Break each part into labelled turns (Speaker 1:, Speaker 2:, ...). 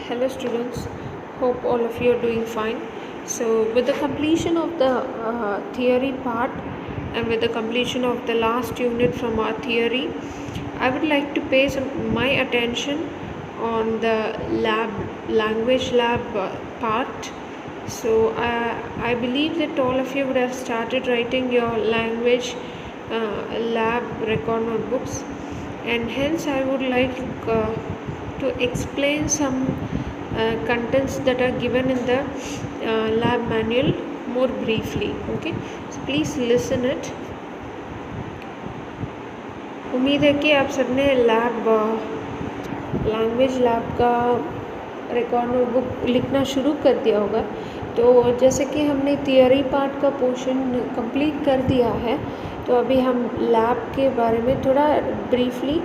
Speaker 1: Hello students, hope all of you are doing fine. So with the completion of the theory part and with the completion of the last unit from our theory, I would like to pay my attention on the language lab part. So I believe that all of you would have started writing your language lab record notebooks, and hence I would like to explain some contents that are given in the lab manual more briefly. Okay, so please listen it. उम्मीद है कि आप सबने language lab का record notebook लिखना शुरू कर दिया होगा। तो जैसे कि हमने थियरी पार्ट का पोर्शन कंप्लीट कर दिया है, तो अभी हम लैब के बारे में थोड़ा ब्रीफली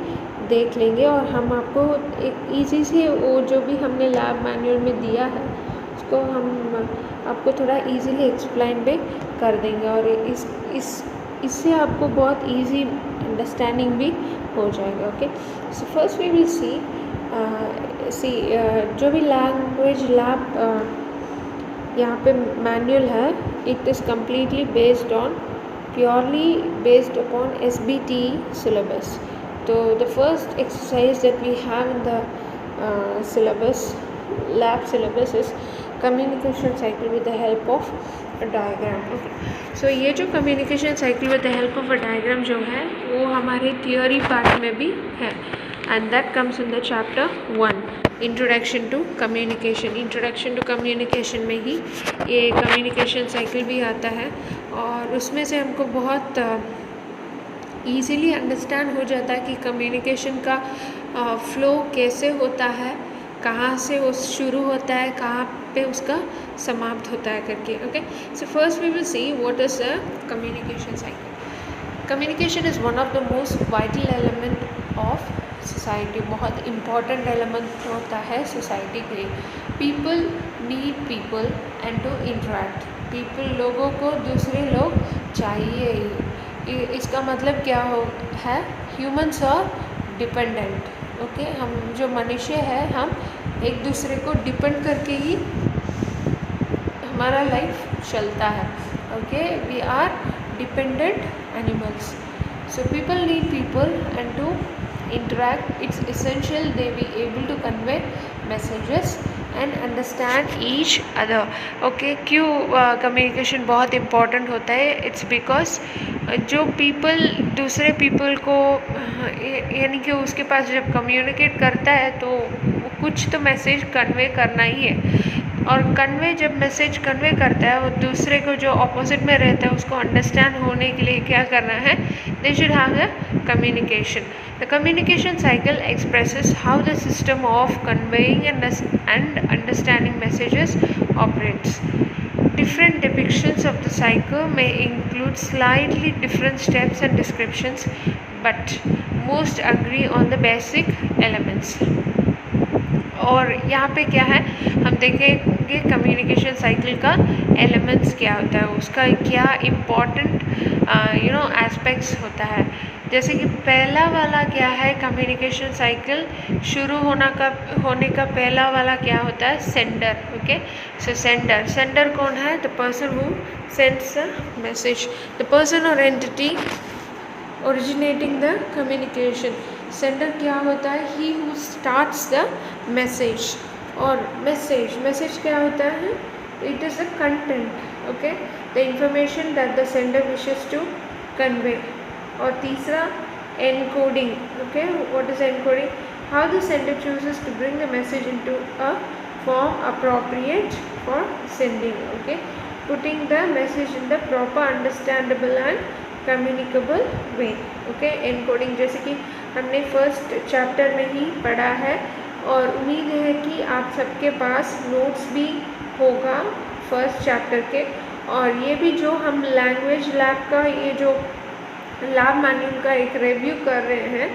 Speaker 1: देख लेंगे और हम आपको एक ईजी से वो जो भी हमने लैब मैनुअल में दिया है उसको हम आपको थोड़ा इजीली एक्सप्लेन भी कर देंगे और इससे आपको बहुत इजी अंडरस्टैंडिंग भी हो जाएगा। Okay, so first we will see जो भी लैंग्वेज लैब यहाँ पे मैनुअल है, it is completely based on purely based upon SBT syllabus. So the first exercise that we have in the lab syllabus is communication cycle with the help of a diagram. Okay, so ये जो communication cycle with the help of a diagram जो है वो हमारे theory part में भी है, and that comes in the chapter 1, introduction to communication. Introduction to communication में ही ये कम्युनिकेशन साइकिल भी आता है और उसमें से हमको बहुत ईज़िली अंडरस्टैंड हो जाता है कि कम्युनिकेशन का फ़्लो कैसे होता है, कहाँ से वो शुरू होता है, कहाँ पे उसका समाप्त होता है करके। Okay, so first we will see what is a communication cycle. Communication is one of the most vital element of society. बहुत इम्पॉर्टेंट एलिमेंट होता है सोसाइटी के लिए। People need people and to interact. People, लोगों को दूसरे लोग चाहिए ही। इसका मतलब क्या है? Humans are dependent. ओके, हम जो मनुष्य है हम एक दूसरे को डिपेंड करके ही हमारा लाइफ चलता है। Okay, we are dependent animals. So people need people and to interact. It's essential they be able to convey messages and understand each other. Okay, क्यों communication बहुत important होता है? It's because जो people दूसरे people को यानी कि उसके पास जब communicate करता है तो कुछ तो मैसेज कन्वे करना ही है, और कन्वे जब मैसेज कन्वे करता है वो दूसरे को जो ऑपोजिट में रहता है उसको अंडरस्टैंड होने के लिए क्या करना है? They should have the communication. The communication cycle expresses how the system of conveying and understanding messages operates. Different depictions of the cycle may include slightly different steps and descriptions, but most agree on the basic elements. और यहाँ पे क्या है, हम देखेंगे communication cycle का elements क्या होता है, उसका क्या इम्पॉर्टेंट एस्पेक्ट्स होता है। जैसे कि पहला वाला क्या है, कम्युनिकेशन साइकिल शुरू होने का पहला वाला क्या होता है? सेंडर। ओके, सो सेंडर कौन है? The person who sends the message, the person और entity originating the communication. Sender क्या होता है? He who starts the message. और message क्या होता है? It is the content. Okay, the information that the sender wishes to convey. और तीसरा encoding. Okay, what is encoding? How the sender chooses to bring the message into a form appropriate for sending. Okay, putting the message in the proper, understandable and communicable way. Okay, encoding जैसे कि हमने first chapter में ही पढ़ा है और उम्मीद है कि आप सबके पास नोट्स भी होगा फर्स्ट चैप्टर के। और ये भी जो हम लैंग्वेज लैब का ये जो लैब मैनुअल का एक रिव्यू कर रहे हैं,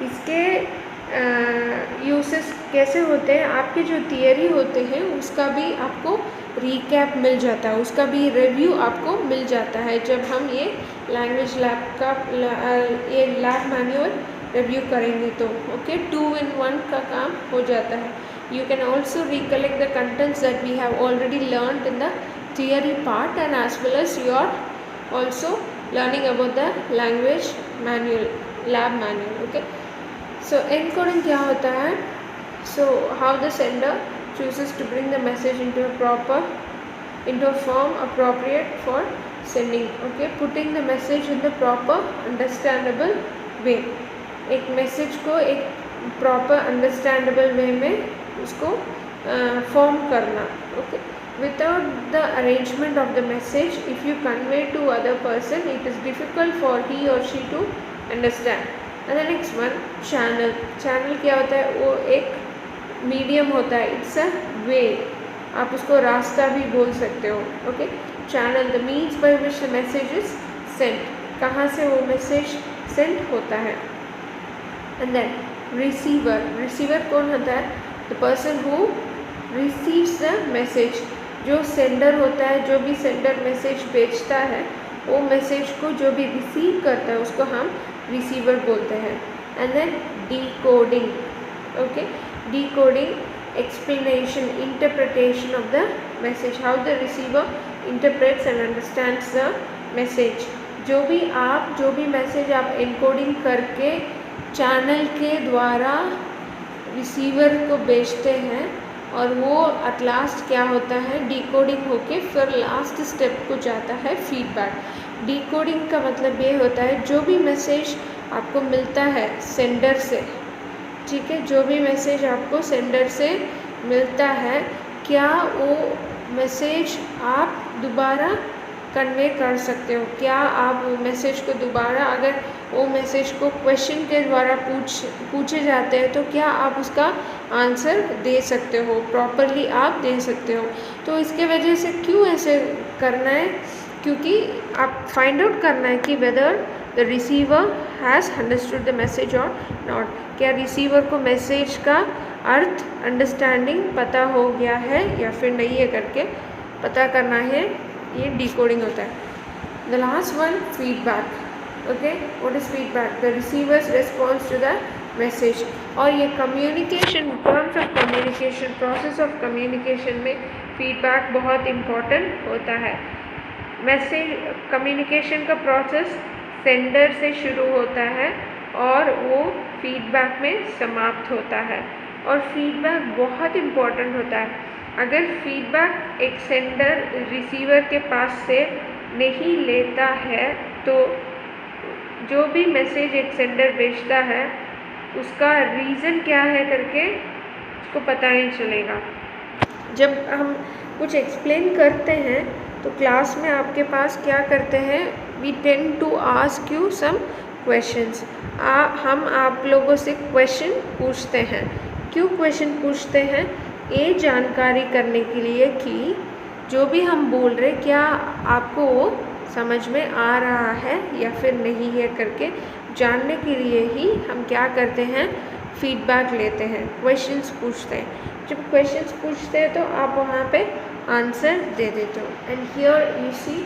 Speaker 1: इसके यूसेस कैसे होते हैं, आपके जो थियरी होते हैं उसका भी आपको रिकैप मिल जाता है, उसका भी रिव्यू आपको मिल जाता है जब हम ये लैंग्वेज लैब का लैब मैनुअल रिव्यू करेंगे तो। ओके, 2 in 1 का काम हो जाता है। You can also recollect the contents that we have already learned in the theory part, and as well as you are also learning about the language manual, lab manual. Okay, so encoding क्या होता है? So how the sender chooses to bring the message into a form appropriate for sending. Okay, putting the message in the proper understandable way. एक message को एक proper understandable way में उसको form करना. Okay, without the arrangement of the message if you convey to other person it is difficult for he और she to understand. And the next one, channel. Channel क्या होता है? वो एक medium होता है. इट्स अ वे, आप उसको रास्ता भी बोल सकते हो. Okay, channel the means by which the message is sent. कहाँ से वो मैसेज सेंड होता है. And then receiver. रिसीवर कौन होता है? The person who receives the message. जो सेंडर होता है, जो भी सेंडर मैसेज भेजता है, वो मैसेज को जो भी रिसीव करता है उसको हम रिसीवर बोलते हैं. And then decoding. Okay, decoding, explanation, interpretation of the message, how the receiver interprets and understands the message. जो भी मैसेज आप एनकोडिंग करके चैनल के द्वारा रिसीवर को भेजते हैं, और वो एट लास्ट क्या होता है? डिकोडिंग होके फिर लास्ट स्टेप को जाता है फीडबैक. डिकोडिंग का मतलब ये होता है जो भी मैसेज आपको मिलता है सेंडर से, ठीक है, जो भी मैसेज आपको सेंडर से मिलता है, क्या वो मैसेज आप दोबारा कन्वे कर सकते हो? क्या आप वो मैसेज को दोबारा, अगर वो मैसेज को क्वेश्चन के द्वारा पूछे जाते हैं, तो क्या आप उसका आंसर दे सकते हो? प्रॉपरली आप दे सकते हो. तो इसके वजह से क्यों ऐसे करना है? क्योंकि आप फाइंड आउट करना है कि whether the receiver has understood the message और नॉट. क्या रिसीवर को मैसेज का अर्थ, अंडरस्टैंडिंग पता हो गया है या फिर नहीं है करके पता करना है. ये डिकोडिंग होता है. The last one, feedback. Okay, what is feedback? The receiver's response to the message. और ये communication, terms of communication, process of communication में फीडबैक बहुत इम्पॉर्टेंट होता है. मैसेज कम्युनिकेशन का प्रोसेस सेंडर से शुरू होता है और वो फीडबैक में समाप्त होता है. और फीडबैक बहुत इम्पॉर्टेंट होता है. अगर फीडबैक एक सेंडर रिसीवर के पास से नहीं लेता है, तो जो भी मैसेज एक सेंडर भेजता है उसका रीज़न क्या है करके उसको पता नहीं चलेगा. जब हम कुछ एक्सप्लेन करते हैं तो क्लास में आपके पास क्या करते हैं? We tend to ask you some questions. हम आप लोगों से क्वेश्चन पूछते हैं. क्यों क्वेश्चन पूछते हैं? ये जानकारी करने के लिए कि जो भी हम बोल रहे क्या आपको वो समझ में आ रहा है या फिर नहीं है करके जानने के लिए ही हम क्या करते हैं? फीडबैक लेते हैं, क्वेश्चंस पूछते हैं. जब क्वेश्चंस पूछते हैं तो आप वहाँ पे आंसर दे देते हो. And here you see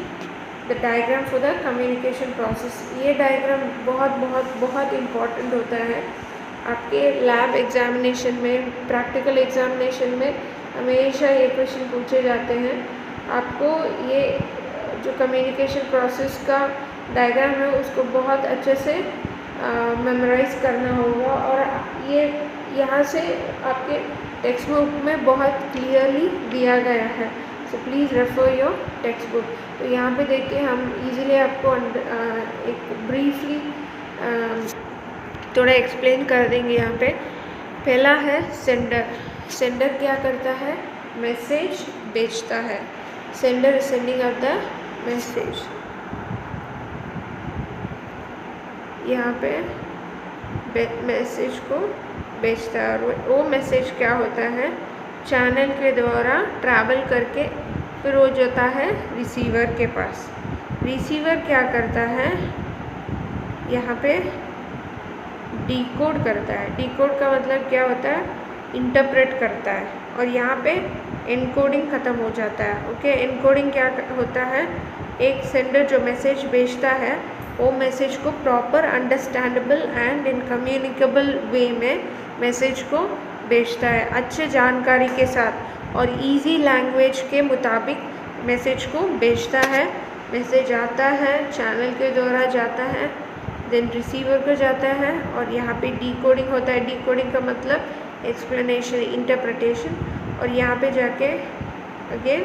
Speaker 1: the diagram for the communication process. ये डायग्राम बहुत बहुत बहुत इम्पॉर्टेंट होता है आपके लैब एग्जामिनेशन में, प्रैक्टिकल एग्जामिनेशन में हमेशा ये क्वेश्चन पूछे जाते हैं. आपको ये जो कम्युनिकेशन प्रोसेस का डायग्राम है उसको बहुत अच्छे से मेमोराइज करना होगा. और ये यहाँ से आपके टेक्स्ट बुक में बहुत क्लियरली दिया गया है. So please refer your text book. तो यहाँ पे देख के हम इजीली आपको एक ब्रीफली थोड़ा एक्सप्लेन कर देंगे. यहाँ पे पहला है सेंडर. सेंडर क्या करता है? मैसेज भेजता है. Sender is sending out the message. यहाँ पे मैसेज को भेजता है और वो मैसेज क्या होता है? चैनल के द्वारा ट्रैवल करके फिर वो जाता है रिसीवर के पास. रिसीवर क्या करता है? यहाँ पे डिकोड करता है. डिकोड का मतलब क्या होता है? इंटरप्रेट करता है. और यहाँ पे एनकोडिंग ख़त्म हो जाता है. ओके, एनकोडिंग क्या होता है? एक सेंडर जो मैसेज भेजता है वो मैसेज को proper understandable and in communicable way में मैसेज को भेजता है अच्छे जानकारी के साथ और इजी लैंग्वेज के मुताबिक मैसेज को भेजता है। मैसेज आता है, चैनल के द्वारा जाता है, देन रिसीवर को जाता है और यहाँ पे डिकोडिंग होता है। डिकोडिंग का मतलब एक्सप्लेनेशन, इंटरप्रिटेशन, और यहाँ पे जाके अगेन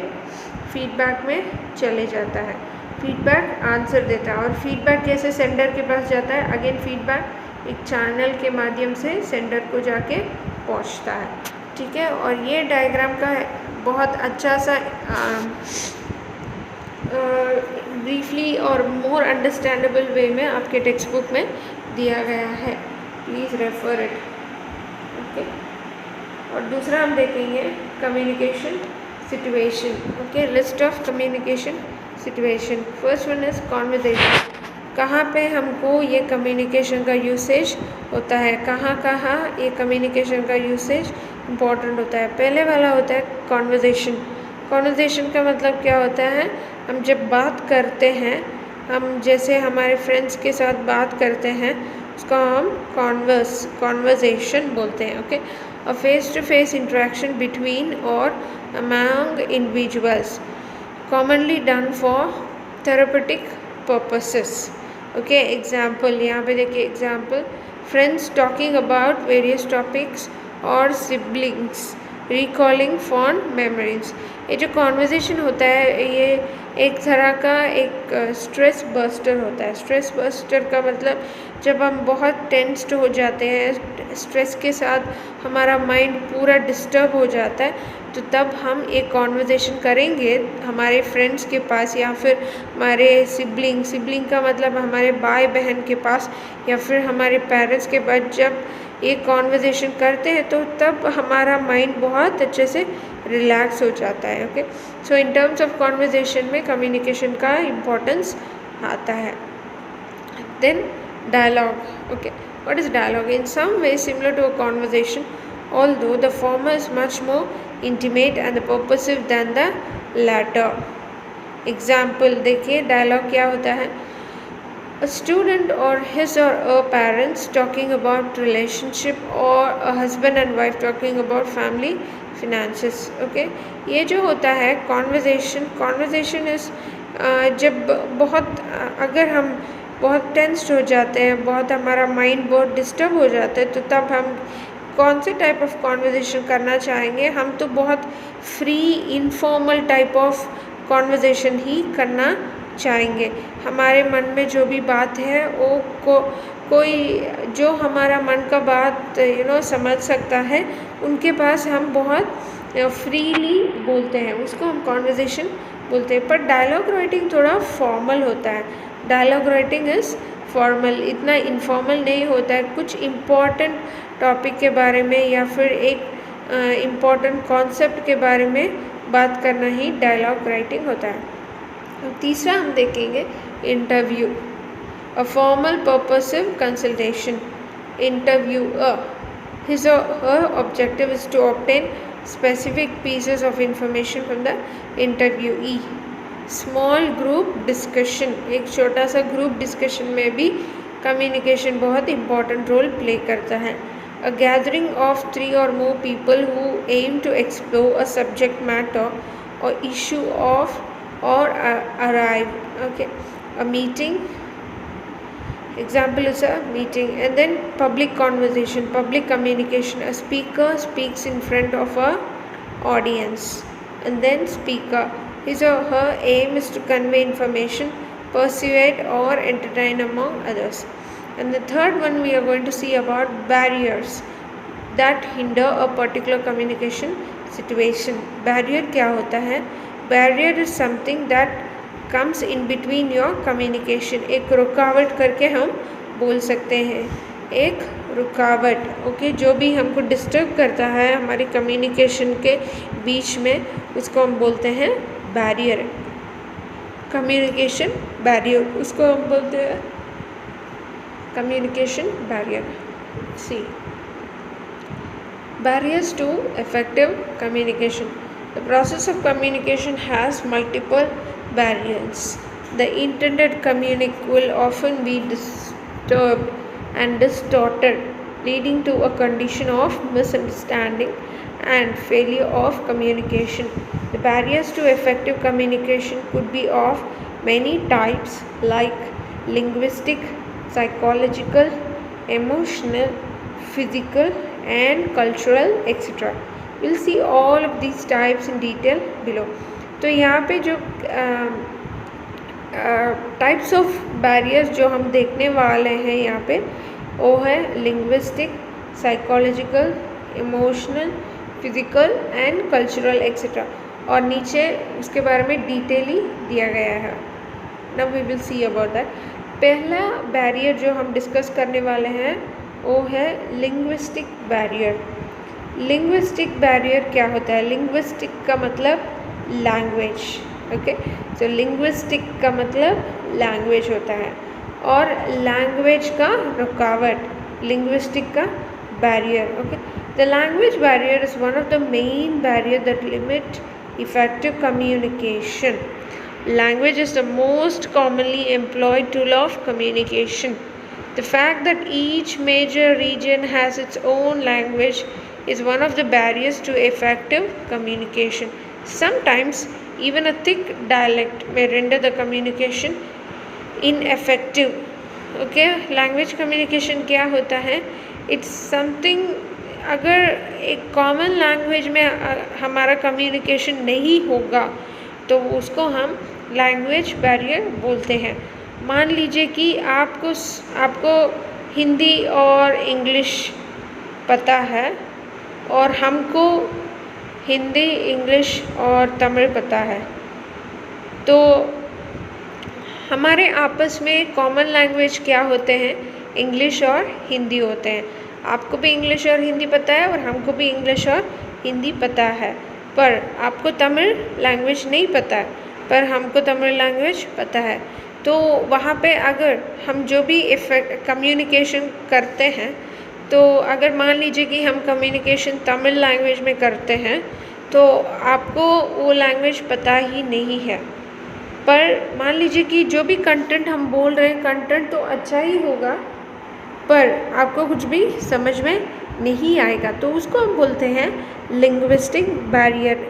Speaker 1: फीडबैक में चले जाता है। फीडबैक आंसर देता है और फीडबैक कैसे सेंडर के पास जाता है, अगेन फीडबैक एक चैनल के माध्यम से सेंडर को जाके पहुंचता है। ठीक है, और ये डायग्राम का बहुत अच्छा सा ब्रीफली और मोर अंडरस्टैंडेबल वे में आपके टेक्स्ट बुक में दिया गया है, प्लीज़ रेफर इट। ओके, और दूसरा हम देखेंगे communication situation. Okay, list of communication situation. First one is conversation. कहाँ पे हमको ये कम्युनिकेशन का यूसेज होता है, कहाँ कहाँ ये कम्युनिकेशन का यूसेज इम्पॉर्टेंट होता है। पहले वाला होता है कॉन्वर्सेशन। कॉन्वर्सेशन का मतलब क्या होता है, हम जब बात करते हैं, हम जैसे हमारे फ्रेंड्स के साथ बात करते हैं, उसको हम कॉन्वर्सेशन बोलते हैं। Okay, a face to face interaction between और among individuals, commonly done for therapeutic purposes. Okay, example यहाँ पे देखिए, example friends talking about various topics और सिबलिंग्स रिकॉलिंग फॉन्ड मेमोरीज। ये जो कॉन्वर्सेशन होता है ये एक तरह का एक स्ट्रेस बस्टर होता है। स्ट्रेस बस्टर का मतलब जब हम बहुत टेंस्ड हो जाते हैं, स्ट्रेस के साथ हमारा माइंड पूरा डिस्टर्ब हो जाता है, तो तब हम एक कॉन्वर्सेशन करेंगे हमारे फ्रेंड्स के पास या फिर हमारे सिबलिंग का मतलब हमारे भाई बहन के पास या फिर हमारे पेरेंट्स के पास। जब एक कॉन्वर्सेशन करते हैं तो तब हमारा माइंड बहुत अच्छे से रिलैक्स हो जाता है। Okay, so in terms of conversation में कम्युनिकेशन का इम्पोर्टेंस आता है। Then dialogue. Okay, what is dialogue? In some way similar to a conversation, although the former is much more intimate and purposive than the latter. Example देखिए, dialogue क्या होता है? A student or his or her parents talking about relationship or a husband and wife talking about family finances. Okay, ये जो होता है conversation is जब बहुत अगर हम बहुत टेंस्ड हो जाते हैं, बहुत हमारा माइंड बहुत डिस्टर्ब हो जाता है, तो तब हम कौन से टाइप ऑफ कॉन्वर्सेशन करना चाहेंगे? हम तो बहुत free informal type of conversation ही करना चाहेंगे। हमारे मन में जो भी बात है वो कोई जो हमारा मन का बात समझ सकता है, उनके पास हम बहुत फ्रीली बोलते हैं, उसको हम कॉन्वर्सेशन बोलते हैं। पर डायलॉग राइटिंग थोड़ा फॉर्मल होता है। डायलॉग राइटिंग इज़ फॉर्मल, इतना इनफॉर्मल नहीं होता है। कुछ इम्पॉर्टेंट टॉपिक के बारे में या फिर एक इम्पॉर्टेंट कॉन्सेप्ट के बारे में बात करना ही डायलॉग राइटिंग होता है। तीसरा हम देखेंगे interview, a formal purposive consultation. Interviewer, his और her objective is to obtain specific pieces of information from the interviewee. Small group discussion, एक छोटा सा ग्रुप डिस्कशन में भी कम्युनिकेशन बहुत इंपॉर्टेंट रोल प्ले करता है। A gathering of 3 or more people who aim to explore a subject matter or issue of or arrive. Okay, a meeting. Example is a meeting. And then public conversation, public communication. A speaker speaks in front of a audience. And then speaker, his or her aim is to convey information, persuade or entertain among others. And the third one we are going to see about barriers that hinder a particular communication situation. Barrier क्या होता है? Barrier is something that comes in between your communication. एक रुकावट करके हम बोल सकते हैं, एक रुकावट। ओके, जो भी हमको डिस्टर्ब करता है हमारी कम्युनिकेशन के बीच में, उसको हम बोलते हैं बैरियर। कम्युनिकेशन बैरियर, उसको हम बोलते हैं communication barrier. See, barriers to effective communication. The process of communication has multiple barriers. The intended communique will often be disturbed and distorted leading to a condition of misunderstanding and failure of communication. The barriers to effective communication could be of many types like linguistic, psychological, emotional, physical and cultural etc. We'll see all of these types in detail below. तो यहाँ पे जो types of barriers जो हम देखने वाले हैं यहाँ पे वो है linguistic, psychological, emotional, physical and cultural etcetera, और नीचे उसके बारे में डिटेली दिया गया है. Now we will see about that. पहला बैरियर जो हम डिस्कस करने वाले हैं वो है लिंग्विस्टिक बैरियर. लिंग्विस्टिक बैरियर क्या होता है? लिंग्विस्टिक का मतलब लैंग्वेज. ओके, सो लिंग्विस्टिक का मतलब लैंग्वेज होता है और लैंग्वेज का रुकावट लिंग्विस्टिक का barrier. Okay, the language barrier is one of the main barrier that limit effective communication. Language is the most commonly employed tool of communication. The fact that each major region has its own language is one of the barriers to effective communication. Sometimes even a thick dialect may render the communication ineffective. Okay, language communication क्या होता है? It's something, अगर एक common language में हमारा communication नहीं होगा तो उसको हम लैंग्वेज बैरियर बोलते हैं. मान लीजिए कि आपको हिंदी और इंग्लिश पता है और हमको हिंदी, इंग्लिश और तमिल पता है, तो हमारे आपस में कॉमन लैंग्वेज क्या होते हैं? इंग्लिश और हिंदी होते हैं. आपको भी इंग्लिश और हिंदी पता है और हमको भी इंग्लिश और हिंदी पता है, पर आपको तमिल लैंग्वेज नहीं पता है पर हमको तमिल लैंग्वेज पता है. तो वहाँ पे अगर हम जो भी कम्युनिकेशन करते हैं, तो अगर मान लीजिए कि हम कम्युनिकेशन तमिल लैंग्वेज में करते हैं तो आपको वो लैंग्वेज पता ही नहीं है, पर मान लीजिए कि जो भी कंटेंट हम बोल रहे हैं कंटेंट तो अच्छा ही होगा पर आपको कुछ भी समझ में नहीं आएगा, तो उसको हम बोलते हैं लिंग्विस्टिक बैरियर.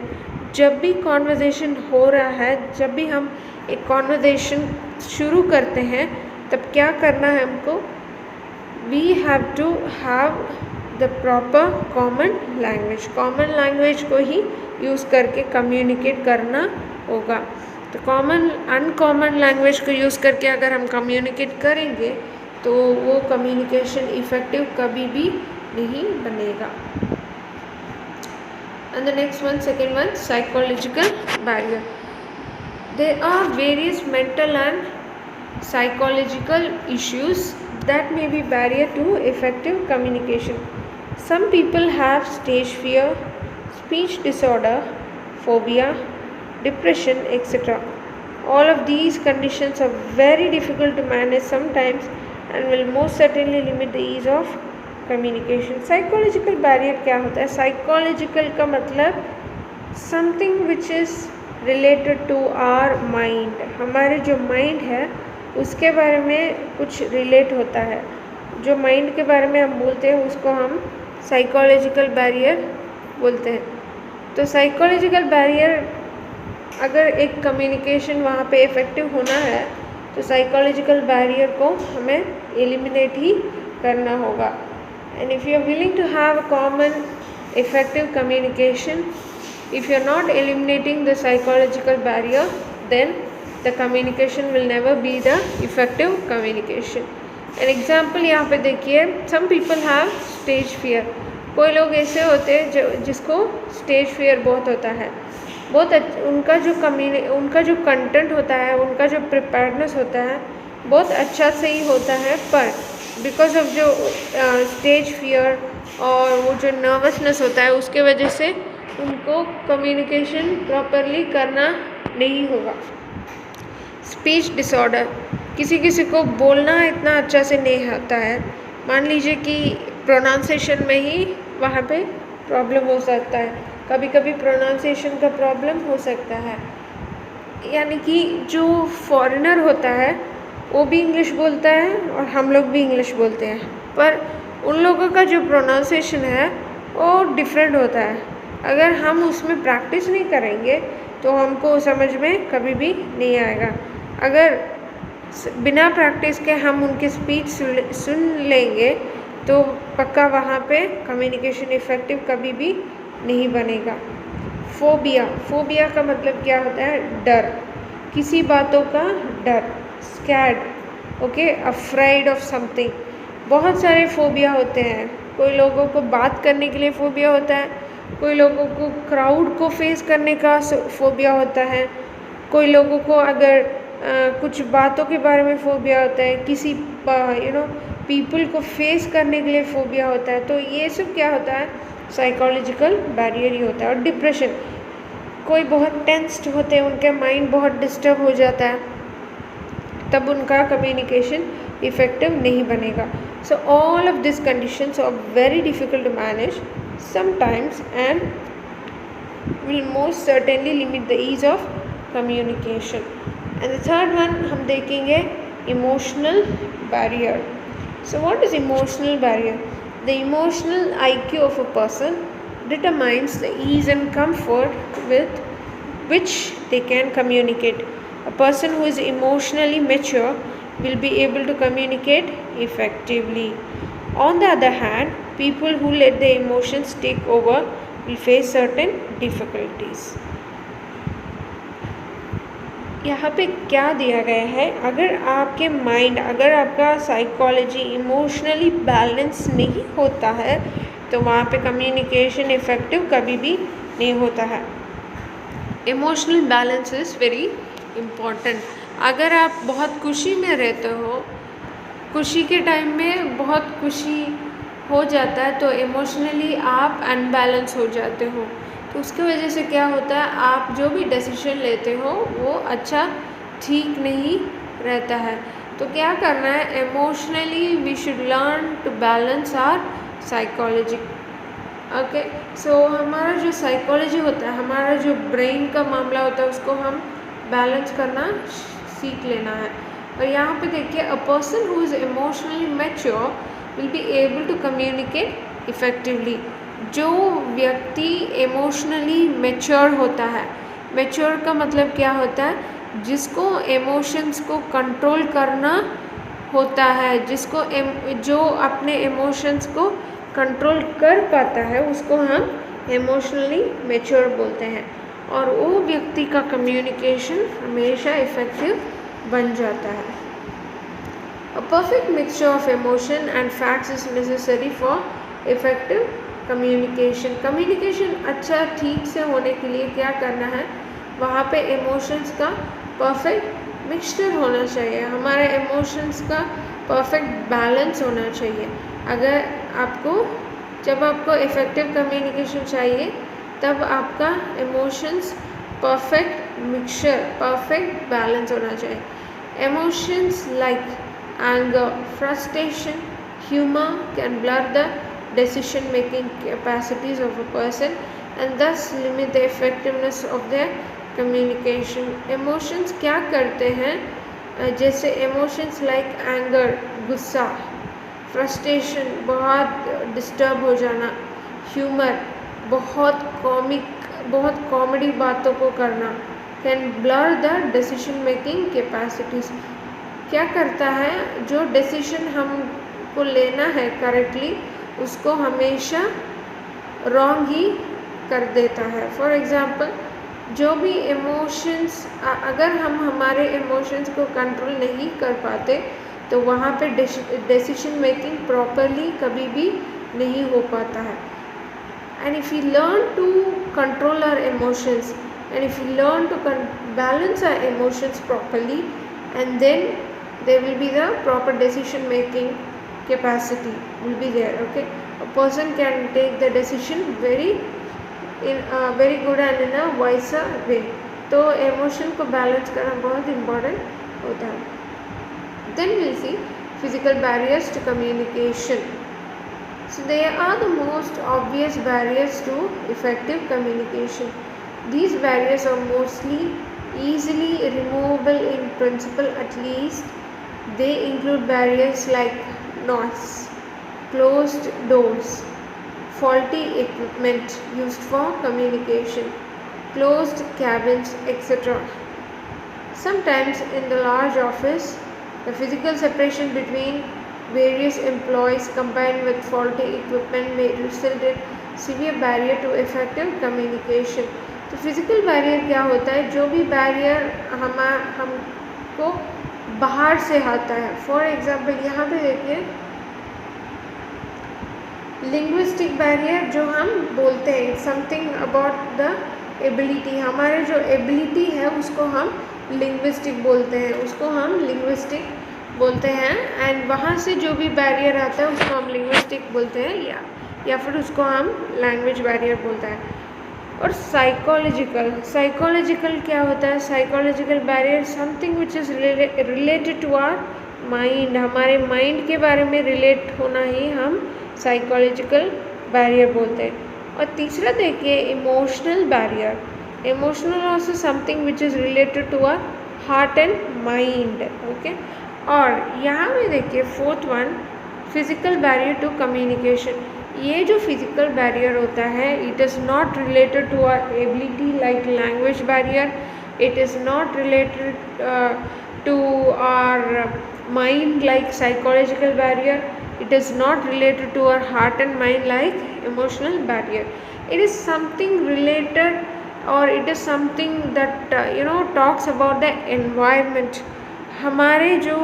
Speaker 1: जब भी कॉन्वर्जेसन हो रहा है, जब भी हम एक कॉन्वर्जेसन शुरू करते हैं, तब क्या करना है हमको? We have to have the proper common language. Common language को ही यूज़ करके कम्युनिकेट करना होगा. तो अनकॉमन लैंग्वेज को यूज़ करके अगर हम कम्युनिकेट करेंगे तो वो कम्युनिकेशन इफ़ेक्टिव कभी भी नहीं बनेगा. And the next one, second one, psychological barrier. There are various mental and psychological issues that may be barrier to effective communication. Some people have stage fear, speech disorder, phobia, depression, etc. All of these conditions are very difficult to manage sometimes and will most certainly limit the ease of communication. Psychological barrier क्या होता है? Psychological का मतलब something which is related to our mind. हमारे जो mind है उसके बारे में कुछ relate होता है. जो mind के बारे में हम बोलते हैं उसको हम psychological barrier बोलते हैं. तो psychological barrier, अगर एक communication वहाँ पे effective होना है तो साइकोलॉजिकल बैरियर को हमें एलिमिनेट ही करना होगा. And if you are willing to have a common effective communication, if you are not eliminating the psychological barrier, then the communication will never be the effective communication. An example यहाँ पे देखिए, some people have stage fear. कोई लोग ऐसे होते हैं जिसको stage fear बहुत होता है. उनका जो कंटेंट होता है, उनका जो प्रिपेयर्डनेस होता है बहुत अच्छा से ही होता है, पर बिकॉज ऑफ जो स्टेज फियर और वो जो नर्वसनेस होता है उसके वजह से उनको कम्युनिकेशन प्रॉपरली करना नहीं होगा. स्पीच डिसऑर्डर, किसी को बोलना इतना अच्छा से नहीं आता है. मान लीजिए कि प्रोनाउंसिएशन में ही वहाँ पे प्रॉब्लम हो सकता है, कभी कभी प्रोनाउंसिएशन का प्रॉब्लम हो सकता है. यानी कि जो फॉरेनर होता है वो भी इंग्लिश बोलता है और हम लोग भी इंग्लिश बोलते हैं, पर उन लोगों का जो प्रोनाउंसिएशन है वो डिफरेंट होता है। अगर हम उसमें प्रैक्टिस नहीं करेंगे तो हमको समझ में कभी भी नहीं आएगा। अगर बिना प्रैक्टिस के हम उनकी स्पीच सुन लेंगे तो पक्का वहाँ पे कम्युनिकेशन इफ़ेक्टिव कभी भी नहीं बनेगा। फोबिया का मतलब क्या होता है? डर, किसी बातों का डर, scared, okay, afraid of something. बहुत सारे फोबिया होते हैं। कोई लोगों को बात करने के लिए फोबिया होता है, कोई लोगों को क्राउड को फेस करने का फोबिया होता है, कोई लोगों को अगर कुछ बातों के बारे में फोबिया होता है, किसी पीपल को फेस करने के लिए फोबिया होता है। तो ये सब क्या होता है? साइकोलॉजिकल बैरियर ही होता है। और डिप्रेशन, कोई बहुत टेंस्ड होते हैं, उनके माइंड बहुत डिस्टर्ब हो जाता है, तब उनका कम्युनिकेशन इफ़ेक्टिव नहीं बनेगा। So all of this conditions are very difficult to manage sometimes and will most certainly limit the ease of communication. And the third one हम देखेंगे emotional barrier. So what is emotional barrier? The emotional IQ of a person determines the ease and comfort with which they can communicate. A person who is emotionally mature will be able to communicate effectively. On the other hand, people who let their emotions take over will face certain difficulties. यहाँ पे क्या दिया गया है? अगर आपके mind, अगर आपका साइकोलॉजी इमोशनली बैलेंस नहीं होता है तो वहाँ पे कम्युनिकेशन इफ़ेक्टिव कभी भी नहीं होता है। Emotional balance is very important. अगर आप बहुत खुशी में रहते हो, खुशी के टाइम में बहुत खुशी हो जाता है तो इमोशनली आप अनबैलेंस हो जाते हो। तो उसकी वजह से क्या होता है? आप जो भी डिसीजन लेते हो वो अच्छा ठीक नहीं रहता है। तो क्या करना है? Emotionally we should learn to balance our psychology. Okay, so हमारा जो साइकोलॉजी होता है, हमारा जो ब्रेन का मामला होता है, उसको हम बैलेंस करना सीख लेना है। और यहाँ पे देखिए, a person who is emotionally mature will be able to communicate effectively. जो व्यक्ति इमोशनली मैच्योर होता है, मैच्योर का मतलब क्या होता है? जिसको इमोशंस को कंट्रोल करना होता है, जो अपने इमोशंस को कंट्रोल कर पाता है, उसको हम इमोशनली मैच्योर बोलते हैं। और वो व्यक्ति का कम्युनिकेशन हमेशा इफ़ेक्टिव बन जाता है। A perfect mixture of emotion and facts is necessary for effective communication. Communication अच्छा ठीक से होने के लिए क्या करना है? वहाँ पे इमोशंस का परफेक्ट मिक्सचर होना चाहिए, हमारे इमोशंस का परफेक्ट बैलेंस होना चाहिए। जब आपको इफ़ेक्टिव कम्युनिकेशन चाहिए तब आपका emotions perfect mixture, perfect balance होना चाहिए। Emotions like anger, frustration, humor can blur the decision making capacities of a person and thus limit the effectiveness of their communication. Emotions क्या करते हैं? जैसे इमोशंस लाइक एंगर, गुस्सा, frustration, बहुत disturb हो जाना, ह्यूमर, बहुत कॉमेडी बातों को करना, can blur the decision making capacities. क्या करता है? जो डिसीजन हमको लेना है करेक्टली, उसको हमेशा रॉन्ग ही कर देता है। फॉर एग्ज़ाम्पल, जो भी इमोशंस, अगर हम हमारे इमोशंस को कंट्रोल नहीं कर पाते तो वहाँ पे डिसीजन मेकिंग प्रॉपरली कभी भी नहीं हो पाता है। And if you learn to control our emotions and if you learn to balance our emotions properly, and then there will be the proper decision making capacity will be there. Okay, a person can take the decision very good and in a wiser way. तो emotion को balance करना बहुत important होता है। Then we'll see physical barriers to communication. So they are the most obvious barriers to effective communication. These barriers are mostly easily removable in principle. At least they include barriers like noise, closed doors, faulty equipment used for communication, closed cabins, etc. Sometimes in the large office, the physical separation between various employees combined with faulty equipment may result in severe barrier to effective communication. तो physical barrier क्या होता है? जो भी barrier हमको बाहर से आता है. फॉर एग्जाम्पल यहाँ पे देखिए, लिंग्विस्टिक बैरियर जो हम बोलते हैं, समथिंग अबाउट द एबिलिटी, हमारे जो एबिलिटी है उसको हम लिंग्विस्टिक बोलते हैं, उसको हम लिंग्विस्टिक बोलते हैं. एंड वहाँ से जो भी बैरियर आता है उसको हम लिंग्विस्टिक बोलते हैं, या फिर उसको हम लैंग्वेज बैरियर बोलते हैं. और साइकोलॉजिकल क्या होता है? Psychological barrier something which is related to our mind, हमारे माइंड के बारे में रिलेट होना ही हम साइकोलॉजिकल बैरियर बोलते हैं. और तीसरा देखिए, emotional barrier. Emotional also something which is related to our heart and mind. Okay. और यहाँ में देखिए fourth one, physical barrier to communication. ये जो फिजिकल बैरियर होता है, it is not related to our ability like language barrier, it is not related to our mind like psychological barrier, it is not related to our heart and mind like emotional barrier. It is something related, or it is something that talks about the environment. हमारे जो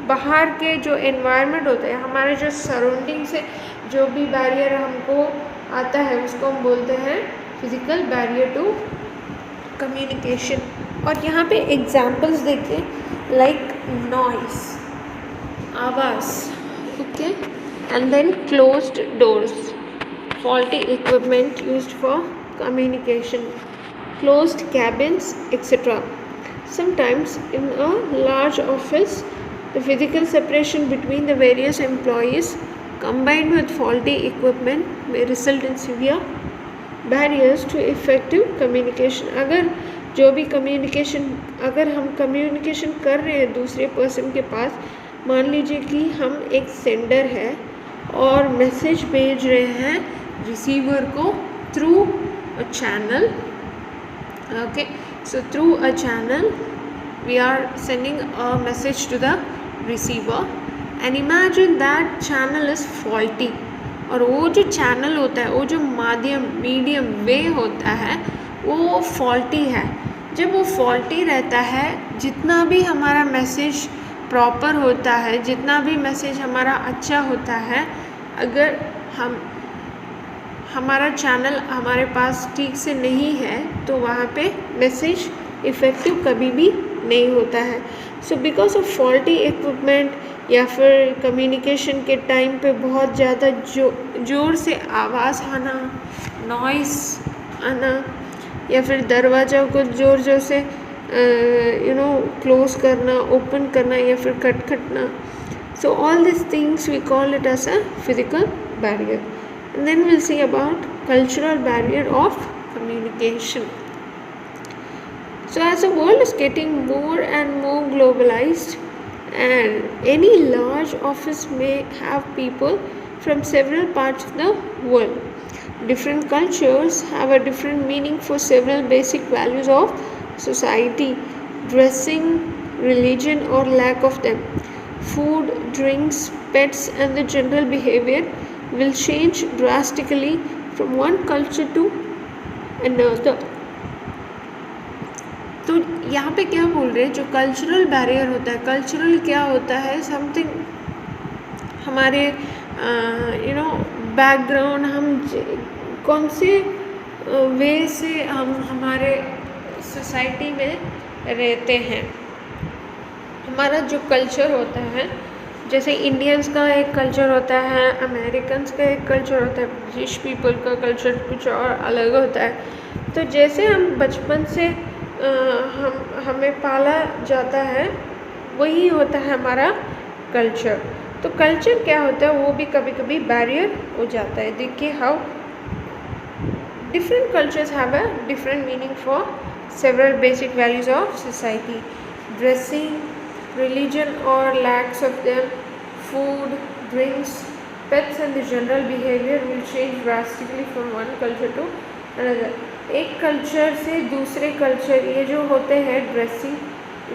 Speaker 1: बाहर के जो environment होते हैं, हमारे जो surrounding से जो भी barrier हमको आता है उसको हम बोलते हैं physical barrier to communication. और यहाँ पे examples देखिए, like noise, आवाज़, okay, and then closed doors, faulty equipment used for communication, closed cabins, etc. Sometimes in a large office, the physical separation between the various employees combined with faulty equipment may result in severe barriers to effective communication. अगर जो भी communication, अगर हम communication कर रहे हैं दूसरे person के पास, मान लीजिए कि हम एक सेंडर है और मैसेज भेज रहे हैं रिसीवर को through a channel. Okay, so through a channel we are sending a message to the receiver, and imagine that channel is faulty. और वो जो चैनल होता है, वो जो मीडियम वे होता है, वो फॉल्टी है. जब वो फॉल्टी रहता है, जितना भी हमारा मैसेज प्रॉपर होता है, जितना भी मैसेज हमारा अच्छा होता है, अगर हमारा चैनल हमारे पास ठीक से नहीं है तो वहाँ पे मैसेज इफ़ेक्टिव कभी भी नहीं होता है. So because of faulty equipment या फिर कम्युनिकेशन के टाइम पे बहुत ज़्यादा ज़ोर से आवाज़ आना, नॉइस आना, या फिर दरवाज़ा को ज़ोर से क्लोज करना, ओपन करना, या फिर खटखटना. So all these things we call it as a physical barrier. And then we'll see about cultural barrier of communication. So as the world is getting more and more globalized, and any large office may have people from several parts of the world. Different cultures have a different meaning for several basic values of society, dressing, religion or lack of them, food, drinks, pets, and the general behavior will change drastically from one culture to another. तो यहाँ पे क्या बोल रहे हैं, जो cultural barrier होता है, कल्चरल क्या होता है, समथिंग हमारे बैकग्राउंड, हम कौन से वे से हम हमारे सोसाइटी में रहते हैं, हमारा जो कल्चर होता है. जैसे इंडियंस का एक कल्चर होता है, अमेरिकन्स का एक कल्चर होता है, ब्रिटिश पीपल का कल्चर कुछ और अलग होता है. तो जैसे हम बचपन से हमें पाला जाता है, वही होता है हमारा कल्चर. तो कल्चर क्या होता है, वो भी कभी कभी बैरियर हो जाता है. देखिए how different cultures have a different meaning for several basic values of society: dressing, religion or lacks of them, food, drinks, pets and the general behavior will change drastically from one culture to another. एक culture से दूसरे culture, ये जो होते हैं dressing,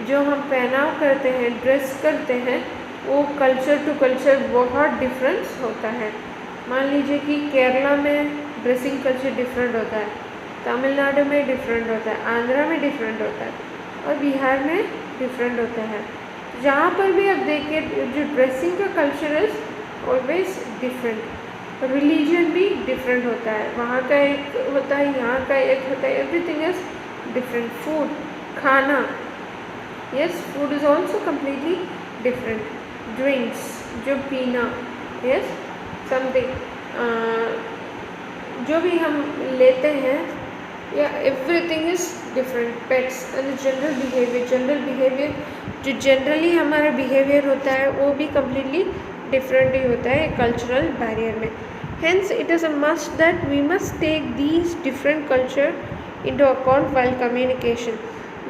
Speaker 1: जो हम पहनाव करते हैं, ड्रेस करते हैं, वो कल्चर टू कल्चर बहुत डिफरेंस होता है. मान लीजिए कि केरला में ड्रेसिंग कल्चर डिफरेंट होता है, तमिलनाडु में डिफरेंट होता है, आंध्रा में डिफरेंट होता है और बिहार में डिफरेंट होता है. जहाँ पर भी आप देखिए जो ड्रेसिंग का culture is always different. Religion भी डिफरेंट होता है, वहाँ का एक होता है, यहाँ का एक होता है. Everything is different. फूड, खाना, yes, food is also completely different. Drinks, जो पीना, यस, समथिंग जो भी हम लेते हैं, या everything is different. Pets and general behaviour जो जनरली हमारा बिहेवियर होता है वो भी कम्प्लीटली डिफरेंट ही होता है कल्चरल बैरियर में. Hence, it is a must that we must take these different culture into account while communication.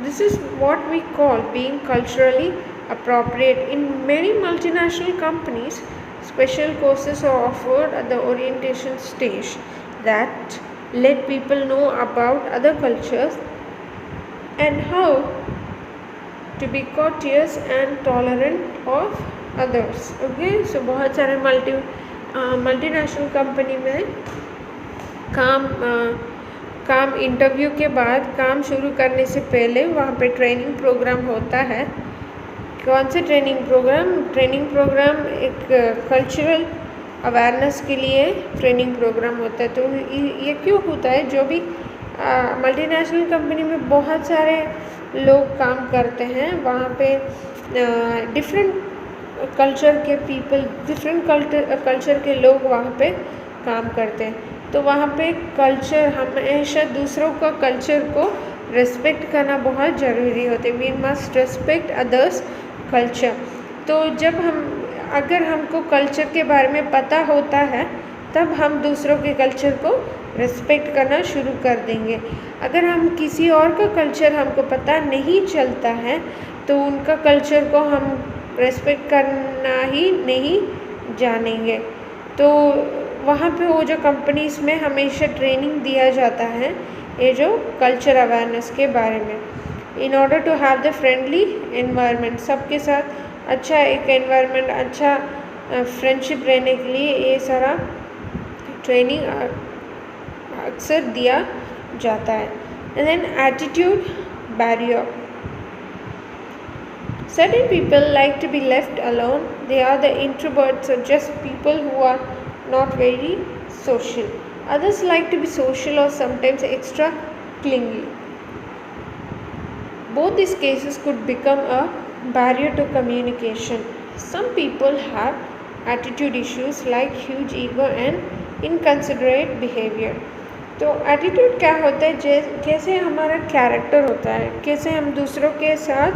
Speaker 1: This is what we call being culturally appropriate. In many multinational companies, special courses are offered at the orientation stage that let people know about other cultures and how to be courteous and tolerant of others. Okay, so बहुत सारे multinational company में काम interview के बाद काम शुरू करने से पहले वहाँ पे ट्रेनिंग प्रोग्राम होता है. कौन से ट्रेनिंग प्रोग्राम एक कल्चरल अवेयरनेस के लिए ट्रेनिंग प्रोग्राम होता है. तो ये क्यों होता है? जो भी मल्टीनेशनल कंपनी में बहुत सारे लोग काम करते हैं, वहाँ पे डिफरेंट कल्चर के पीपल, डिफरेंट कल्चर के लोग वहाँ पे काम करते हैं. तो वहाँ पे कल्चर, हमेशा दूसरों का कल्चर को रेस्पेक्ट करना बहुत ज़रूरी होता है. We must respect others culture. तो अगर हमको कल्चर के बारे में पता होता है तब हम दूसरों के कल्चर को रेस्पेक्ट करना शुरू कर देंगे. अगर हम किसी और का कल्चर हमको पता नहीं चलता है तो उनका कल्चर को हम रेस्पेक्ट करना ही नहीं जानेंगे. तो वहाँ पे वो जो कंपनीज़ में हमेशा ट्रेनिंग दिया जाता है ये जो कल्चर अवेयरनेस के बारे में, in order to have the friendly environment, सबके साथ अच्छा एक एनवायरनमेंट, अच्छा फ्रेंडशिप रहने के लिए ये सारा ट्रेनिंग अक्सर दिया जाता है. And then attitude barrier. Certain people like to be left alone. They are the introverts or just people who are not very social. Others like to be social or sometimes extra clingy. Both these cases could become a barrier to communication. Some people have attitude issues like huge ego and inconsiderate behavior. तो attitude क्या होता है? कैसे हमारा character होता है, कैसे हम दूसरों के साथ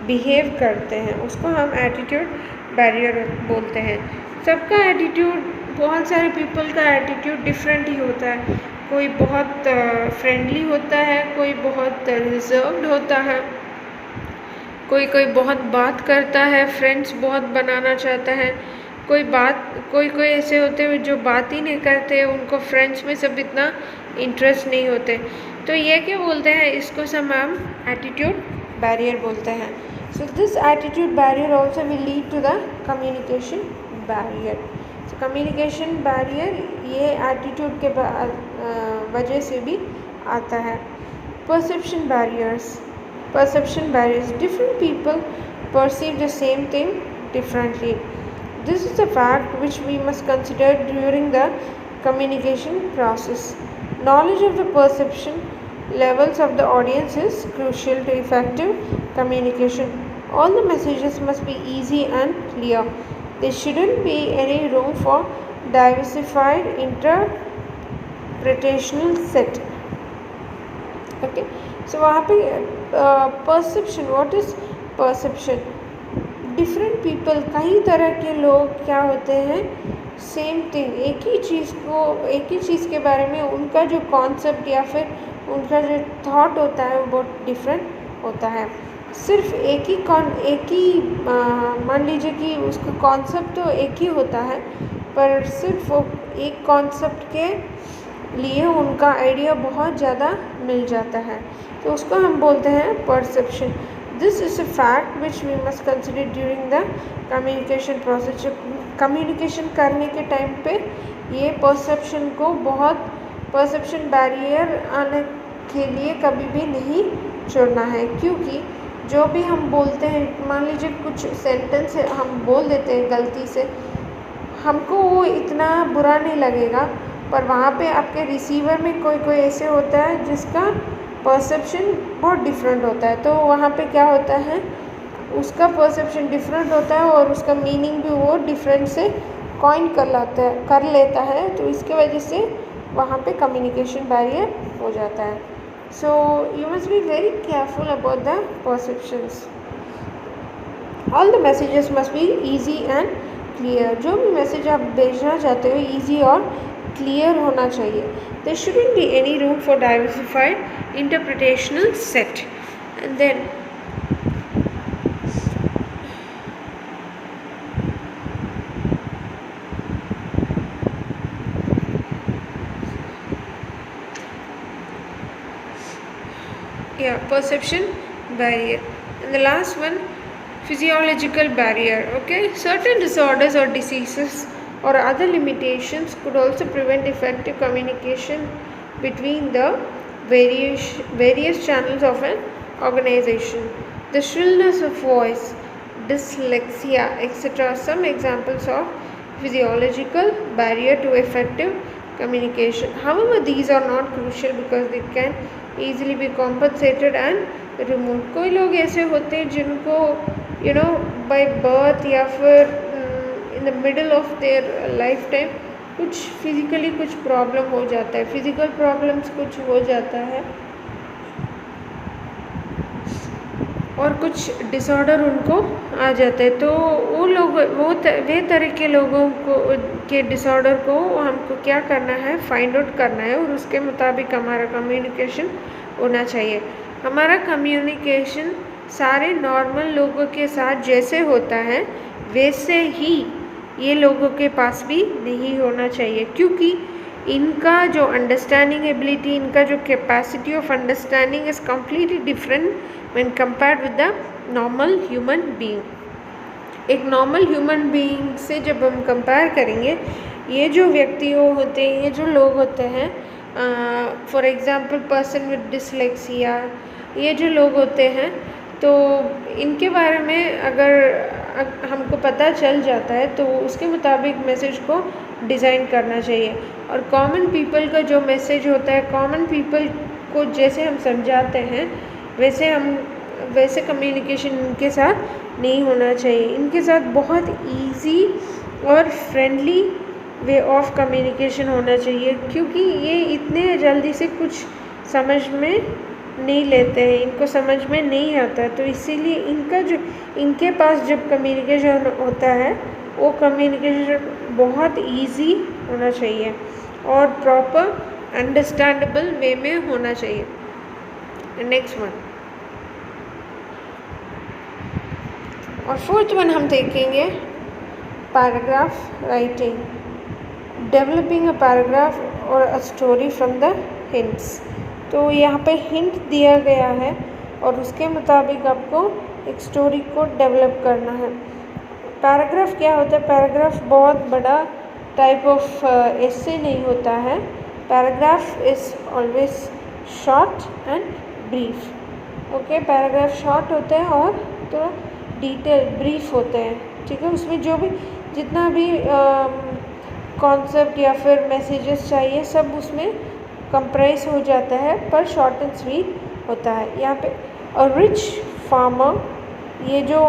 Speaker 1: बिहेव करते हैं, उसको हम एटीट्यूड बैरियर बोलते हैं. सबका एटीट्यूड, बहुत सारे पीपल का एटीट्यूड डिफरेंट ही होता है. कोई बहुत फ्रेंडली होता है, कोई बहुत रिजर्व्ड होता है, कोई बहुत बात करता है, फ्रेंड्स बहुत बनाना चाहता है. कोई ऐसे होते हैं जो बात ही नहीं करते, उनको फ्रेंड्स में सब इतना इंटरेस्ट नहीं होते. तो ये क्या बोलते हैं, इसको सब हम एटीट्यूड बैरियर बोलते हैं. So this attitude barrier also will lead to the communication barrier. So communication barrier ये attitude के वजह से भी आता है. Perception barriers. Different people perceive the same thing differently. This is a fact which we must consider during the communication process. Knowledge of the perception levels of the audience is crucial to effective communication. All the messages must be easy and clear. There shouldn't be any room for diversified interpretational set. Okay, so वहाँ पे perception, what is perception? Different people, कई तरह के लोग क्या होते हैं, same thing, एक ही चीज़ के बारे में उनका जो कॉन्सेप्ट या फिर उनका जो थॉट होता है वो बहुत डिफरेंट होता है. सिर्फ एक ही मान लीजिए कि उसका कॉन्सेप्ट तो एक ही होता है, पर सिर्फ वो एक कॉन्सेप्ट के लिए उनका आइडिया बहुत ज़्यादा मिल जाता है, तो उसको हम बोलते हैं perception. This is a fact which we must consider during the communication process. जब कम्युनिकेशन करने के टाइम पे ये परसेप्शन बैरियर आने के लिए कभी भी नहीं छोड़ना है, क्योंकि जो भी हम बोलते हैं, मान लीजिए कुछ सेंटेंस हम बोल देते हैं गलती से, हमको वो इतना बुरा नहीं लगेगा, पर वहाँ पे आपके रिसीवर में कोई ऐसे होता है जिसका परसेप्शन बहुत डिफरेंट होता है, तो वहाँ पे क्या होता है, उसका परसेप्शन डिफरेंट होता है और उसका मीनिंग भी वो डिफरेंट से कॉइन कर लेता है, तो इसके वजह से वहाँ पे कम्युनिकेशन बैरियर हो जाता है। So you must be very careful about the perceptions. All the messages must be easy and clear. जो भी मैसेज आप भेजना चाहते हो ईजी और क्लियर होना चाहिए। There shouldn't be any room for diversified interpretational set. And then perception barrier. And the last one, physiological barrier. Okay, certain disorders or diseases or other limitations could also prevent effective communication between the various channels of an organization. The shrillness of voice, dyslexia, etc. Some examples of physiological barrier to effective communication. However, these are not crucial because they can easily be compensated and removed. कोई लोग ऐसे होते हैं जिनको by birth या फिर in the middle of their lifetime कुछ physically कुछ प्रॉब्लम हो जाता है, फिज़िकल प्रॉब्लम्स कुछ हो जाता है और कुछ डिसऑर्डर उनको आ जाते हैं, तो वो लोग वे तरह के लोगों के डिसऑर्डर को हमको क्या करना है, फाइंड आउट करना है और उसके मुताबिक हमारा कम्युनिकेशन होना चाहिए। हमारा कम्युनिकेशन सारे नॉर्मल लोगों के साथ जैसे होता है वैसे ही ये लोगों के पास भी नहीं होना चाहिए, क्योंकि इनका जो अंडरस्टैंडिंग एबिलिटी, इनका जो capacity of understanding is completely different when compared with the normal human being. एक नॉर्मल ह्यूमन बीइंग से जब हम कंपेयर करेंगे, ये जो व्यक्ति होते हैं, ये जो लोग होते हैं, for example person with dyslexia, ये जो लोग होते हैं, तो इनके बारे में अगर हमको पता चल जाता है तो उसके मुताबिक मैसेज को डिज़ाइन करना चाहिए। और कॉमन पीपल का जो मैसेज होता है, कॉमन पीपल को जैसे हम समझाते हैं वैसे कम्युनिकेशन इनके साथ नहीं होना चाहिए। इनके साथ बहुत इजी और फ्रेंडली वे ऑफ कम्युनिकेशन होना चाहिए, क्योंकि ये इतने जल्दी से कुछ समझ में नहीं लेते हैं, इनको समझ में नहीं आता, तो इसीलिए इनके पास जब कम्युनिकेशन होता है वो कम्युनिकेशन बहुत इजी होना चाहिए और प्रॉपर अंडरस्टैंडेबल वे में होना चाहिए। नेक्स्ट वन और फोर्थ वन हम देखेंगे paragraph writing, developing a paragraph और a story from the hints. तो यहाँ पे हिंट दिया गया है और उसके मुताबिक आपको एक स्टोरी को डेवलप करना है। पैराग्राफ क्या होता है? पैराग्राफ बहुत बड़ा टाइप ऑफ एसे नहीं होता है। Paragraph is always short and brief. Okay, paragraph short होते हैं और तो डिटेल ब्रीफ होते हैं, ठीक है। उसमें जो भी जितना भी कॉन्सेप्ट या फिर मैसेजेस चाहिए सब उसमें कंप्रेस हो जाता है, पर शॉर्ट एंड स्वीट होता है। यहाँ पे अ रिच फार्मर, ये जो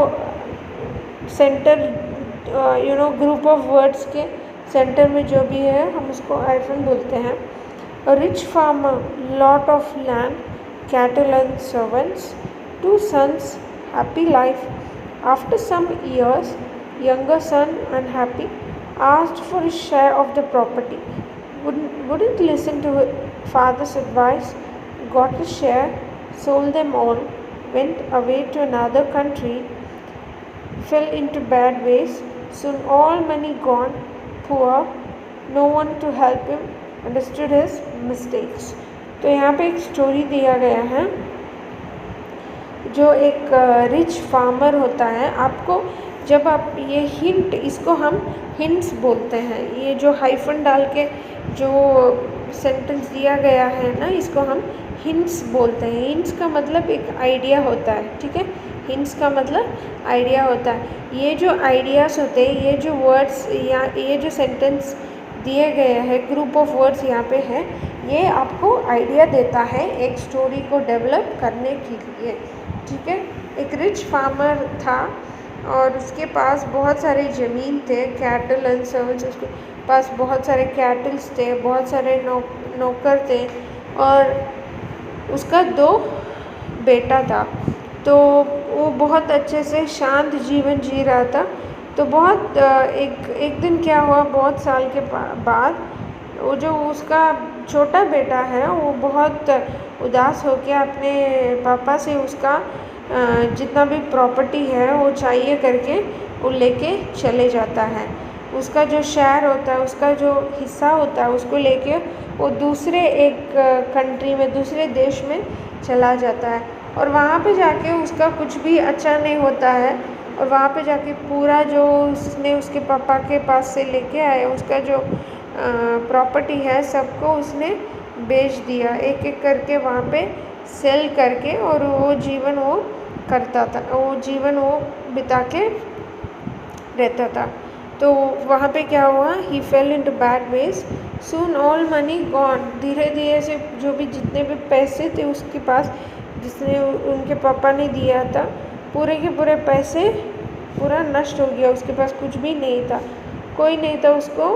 Speaker 1: सेंटर ग्रुप ऑफ वर्ड्स के सेंटर में जो भी है हम उसको हाइफन बोलते हैं। A rich farmer, lot of land, cattle and servants, 2 sons, happy life. After some years, younger son, unhappy, asked for his share of the property. Wouldn't listen to his father's advice, got his share, sold them all, went away to another country, fell into bad ways. Soon all money gone, poor, no one to help him, understood his mistakes. तो यहाँ पे एक story दिया गया है। जो एक rich farmer होता है, आपको जब आप ये हिंट, इसको हम हिंट्स बोलते हैं, ये जो हाइफन डाल के जो सेंटेंस दिया गया है ना, इसको हम हिंट्स बोलते हैं। हिंट्स का मतलब एक आइडिया होता है, ठीक है। हिंट्स का मतलब आइडिया होता है। ये जो आइडियाज़ होते हैं, ये जो वर्ड्स या ये जो सेंटेंस दिए गए हैं, ग्रुप ऑफ वर्ड्स यहाँ पे है, ये आपको आइडिया देता है एक स्टोरी को डेवलप करने के लिए, ठीक है। एक रिच फार्मर था और उसके पास बहुत सारे ज़मीन थे, कैटल एंड सर्वेंट्स, उसके पास बहुत सारे कैटल्स थे, बहुत सारे नौकर थे, और उसका 2 बेटा था। तो वो बहुत अच्छे से शांत जीवन जी रहा था। तो बहुत एक दिन क्या हुआ, बहुत साल के बाद वो जो उसका छोटा बेटा है, वो बहुत उदास होकर अपने पापा से उसका जितना भी प्रॉपर्टी है वो चाहिए करके वो लेके चले जाता है। उसका जो शेयर होता है, उसका जो हिस्सा होता है, उसको लेके वो दूसरे एक कंट्री में, दूसरे देश में चला जाता है। और वहाँ पे जाके उसका कुछ भी अच्छा नहीं होता है, और वहाँ पे जाके पूरा जो उसने उसके पापा के पास से लेके आया, उसका जो प्रॉपर्टी है, सबको उसने बेच दिया, एक एक करके वहाँ पे सेल करके, और वो जीवन वो करता था, वो जीवन वो बिता के रहता था। तो वहाँ पे क्या हुआ, he fell into bad ways, soon all money gone, धीरे धीरे से जो भी जितने भी पैसे थे उसके पास, जिसने उनके पापा ने दिया था, पूरे के पूरे पैसे पूरा नष्ट हो गया। उसके पास कुछ भी नहीं था, कोई नहीं था उसको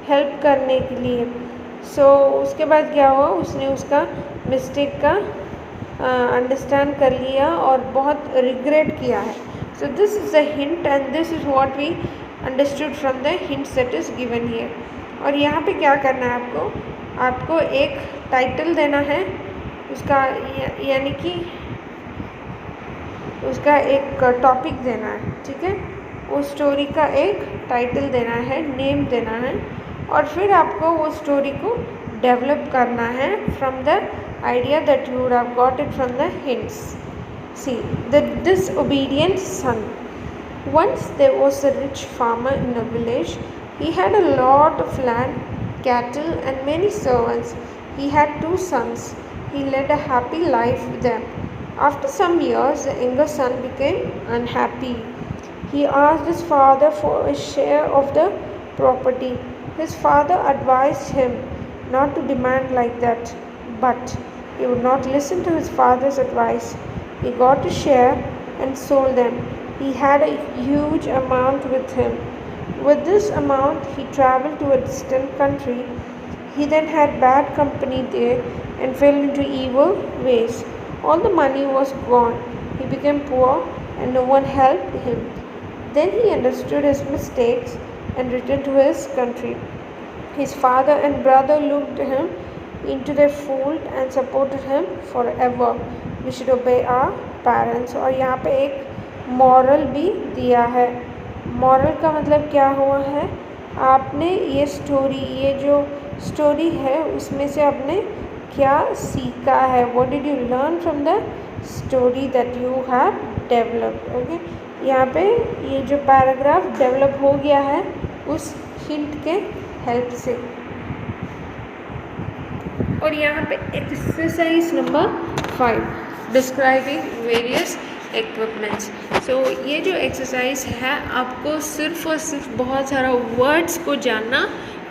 Speaker 1: हेल्प करने के लिए। उसके बाद क्या हुआ, उसने उसका मिस्टेक का अंडरस्टैंड कर लिया और बहुत रिग्रेट किया है। So this is the hint and this is what we understood from the hints that is given here. और यहाँ पे क्या करना है आपको एक टाइटल देना है उसका, यानी कि उसका एक टॉपिक देना है, ठीक है। उस स्टोरी का एक टाइटल देना है, नेम देना है, और फिर आपको वो स्टोरी को डेवलप करना है from the idea that you would have got it from the hints. See, the disobedient son. Once there was a rich farmer in a village. He had a lot of land, cattle, and many servants. He had 2 sons. He led a happy life with them. After some years, the younger son became unhappy. He asked his father for a share of the property. His father advised him not to demand like that, but he would not listen to his father's advice. He got a share and sold them. He had a huge amount with him. With this amount, he traveled to a distant country. He then had bad company there and fell into evil ways. All the money was gone. He became poor and no one helped him. Then he understood his mistakes and returned to his country. His father and brother looked him into their fold and supported him forever. We should obey our parents. और यहाँ पे एक moral भी दिया है। Moral का मतलब क्या हुआ है, आपने ये जो स्टोरी है उसमें से आपने क्या सीखा है, what did you learn from the story that you have developed. Okay, यहाँ पे ये जो पैराग्राफ डेवलप हो गया है उस हिंट के हेल्प से। और यहाँ पे exercise number 5, describing various equipments. ये जो एक्सरसाइज है, आपको सिर्फ और सिर्फ बहुत सारा वर्ड्स को जानना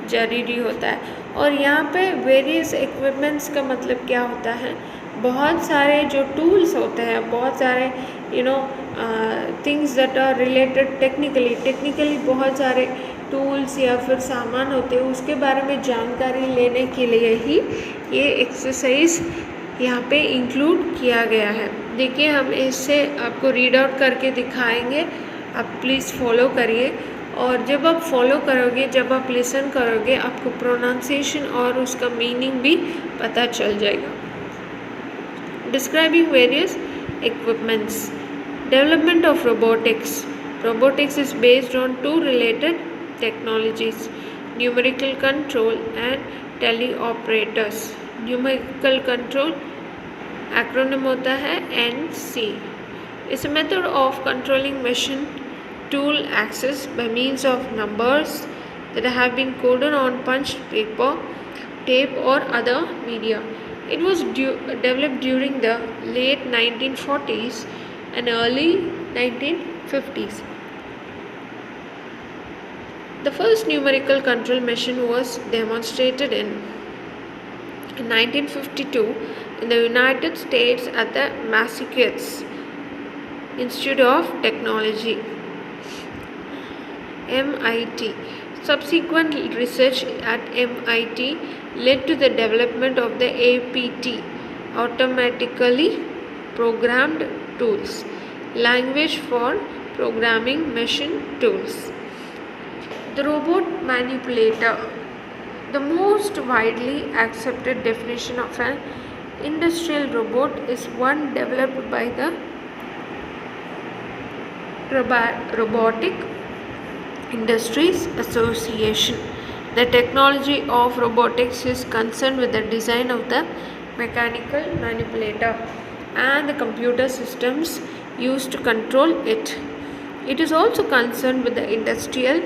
Speaker 1: ज़रूरी होता है। और यहाँ पे वेरियस इक्विपमेंट्स का मतलब क्या होता है, बहुत सारे जो टूल्स होते हैं, बहुत सारे things that are related technically बहुत सारे टूल्स या फिर सामान होते हैं, उसके बारे में जानकारी लेने के लिए ही ये एक्सरसाइज यहाँ पे इंक्लूड किया गया है। देखिए, हम इससे आपको रीड आउट करके दिखाएंगे, आप प्लीज़ फॉलो करिए। और जब आप फॉलो करोगे, जब आप लिसन करोगे, आपको प्रोनाउंसिएशन और उसका मीनिंग भी पता चल जाएगा। Describing various equipments. Development of robotics. Robotics is based on two related technologies, numerical control and teleoperators. Numerical control acronym होता है NC. It's a method of controlling machine tool access by means of numbers that have been coded on punched paper, tape or other media. It was developed during the late 1940s and early 1950s. The first numerical control machine was demonstrated in 1952 in the United States at the Massachusetts Institute of Technology, MIT. Subsequent research at MIT led to the development of the APT, automatically programmed tools, language for programming machine tools. The robot manipulator. The most widely accepted definition of an industrial robot is one developed by the Robotic Industries Association. The technology of robotics is concerned with the design of the mechanical manipulator and the computer systems used to control it. It is also concerned with the industrial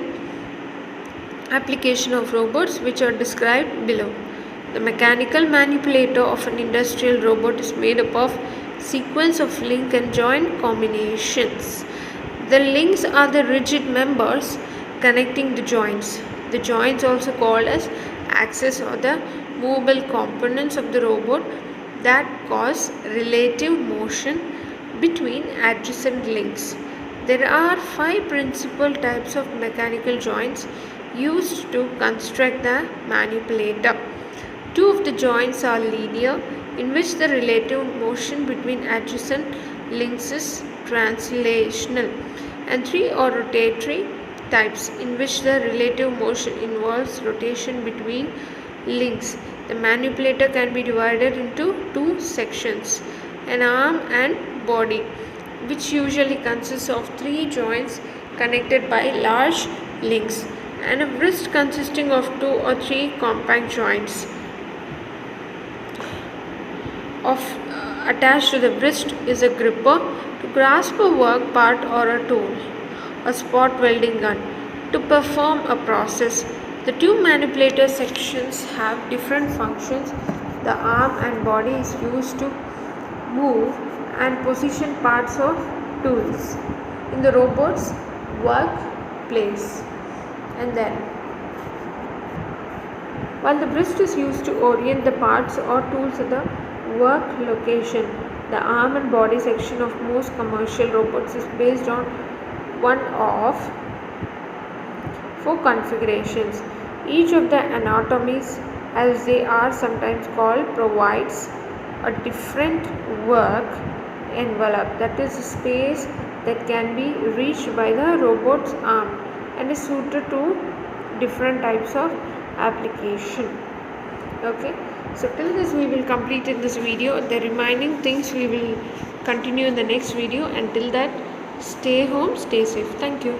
Speaker 1: application of robots which are described below. The mechanical manipulator of an industrial robot is made up of sequence of link and joint combinations. The links are the rigid members connecting the joints. The joints, also called as axes, or the movable components of the robot that cause relative motion between adjacent links. There are 5 principal types of mechanical joints used to construct the manipulator. 2 of the joints are linear, in which the relative motion between adjacent links is translational, and 3 are rotatory types, in which the relative motion involves rotation between links. The manipulator can be divided into 2 sections, an arm and body, which usually consists of 3 joints connected by large links, and a wrist consisting of 2 or 3 compact joints. Attached to the wrist is a gripper to grasp a work part or a tool, a spot welding gun to perform a process. The 2 manipulator sections have different functions. The arm and body is used to move and position parts of tools in the robot's workplace. And then, while the wrist is used to orient the parts or tools at the work location, the arm and body section of most commercial robots is based on one of 4 configurations. Each of the anatomies, as they are sometimes called, provides a different work envelope, that is a space that can be reached by the robot's arm and is suited to different types of application. Okay, so till this we will complete in this video. The remaining things we will continue in the next video. Until that, stay home, stay safe. Thank you.